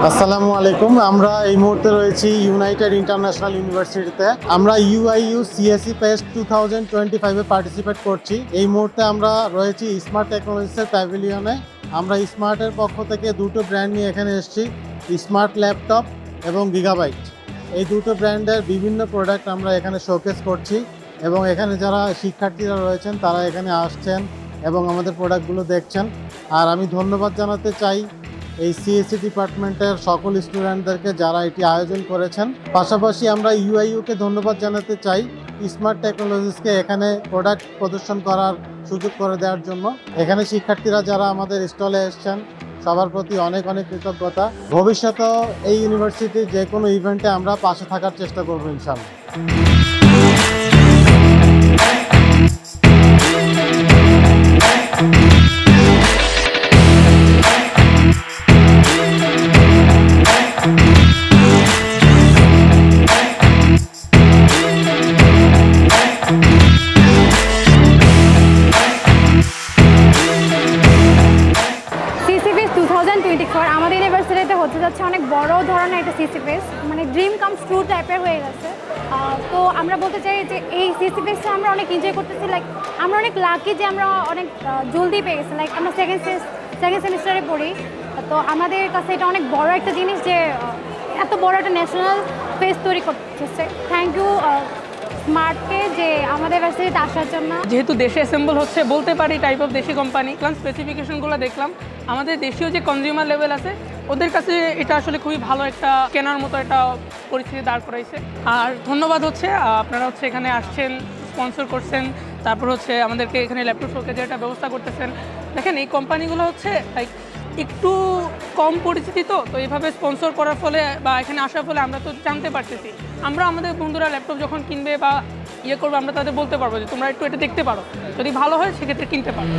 আসসালামু আলাইকুম। আমরা এই মুহূর্তে রয়েছি ইউনাইটেড ইন্টারন্যাশনাল ইউনিভার্সিটিতে। আমরা ইউআইইউ সিএসই ফেস্ট 2025-এ পার্টিসিপেট করছি। এই মুহূর্তে আমরা রয়েছি স্মার্ট টেকনোলজিসের প্যাভিলিয়নে। আমরা স্মার্টের পক্ষ থেকে দুটো ব্র্যান্ড নিয়ে এখানে এসেছি, স্মার্ট ল্যাপটপ এবং গিগাবাইট। এই দুটো ব্র্যান্ডের বিভিন্ন প্রোডাক্ট আমরা এখানে শোকেস করছি এবং এখানে যারা শিক্ষার্থীরা রয়েছেন তারা এখানে আসছেন এবং আমাদের প্রোডাক্টগুলো দেখছেন। আর আমি ধন্যবাদ জানাতে চাই এই সিএসসি ডিপার্টমেন্টের সকল স্টুডেন্টদেরকে যারা এটি আয়োজন করেছেন। পাশাপাশি আমরা ইউআইইউকে ধন্যবাদ জানাতে চাই স্মার্ট টেকনোলজিসকে এখানে প্রোডাক্ট প্রদর্শন করার সুযোগ করে দেওয়ার জন্য। এখানে শিক্ষার্থীরা যারা আমাদের স্টলে এসছেন সবার প্রতি অনেক অনেক কৃতজ্ঞতা। ভবিষ্যতেও এই ইউনিভার্সিটির যে কোনো ইভেন্টে আমরা পাশে থাকার চেষ্টা করবো ইনশাআল্লাহ। আমাদের ইউনিভার্সিটিতে হতে যাচ্ছে অনেক বড় ধরনের একটা সিসি ফেস, মানে ড্রিম কামস ট্রু টাইপের হয়ে গেছে। তো আমরা বলতে চাই যে এই সিসি ফেসটা আমরা অনেক এনজয় করতেছি। লাইক আমরা অনেক লাকি যে আমরা অনেক জলদি পেয়ে গেছি। লাইক আমরা সেকেন্ড সেমিস্টারে পড়ি, তো আমাদের কাছে এটা অনেক বড় একটা জিনিস যে এত বড় একটা ন্যাশনাল ফেস তৈরি করতেছে। থ্যাংক ইউ স্মার্টকে যে আমাদের ইউনিভার্সিটিতে আসার জন্য। যেহেতু দেশে অ্যাসেম্বল হচ্ছে বলতে পারি টাইপ অফ দেশি কোম্পানি, প্লাস স্পেসিফিকেশনগুলো দেখলাম আমাদের দেশীয় যে কনজিউমার লেভেল আছে ওদের কাছে এটা আসলে খুবই ভালো একটা কেনার মতো একটা পরিস্থিতি দাঁড় করাইছে। আর ধন্যবাদ হচ্ছে আপনারা হচ্ছে এখানে আসছেন, স্পন্সর করছেন, তারপর হচ্ছে আমাদেরকে এখানে ল্যাপটপ শোকেজের একটা ব্যবস্থা করতেছেন। দেখেন এই কোম্পানিগুলো হচ্ছে লাইক একটু কম পরিচিতি, তো এইভাবে স্পন্সর করার ফলে বা এখানে আসার ফলে আমরা তো জানতে পারতেছি। আমরা আমাদের বন্ধুরা ল্যাপটপ যখন কিনবে বা ইয়ে করবে আমরা তাদের বলতে পারবো যে তোমরা একটু এটা দেখতে পারো, যদি ভালো হয় সেক্ষেত্রে কিনতে পারো।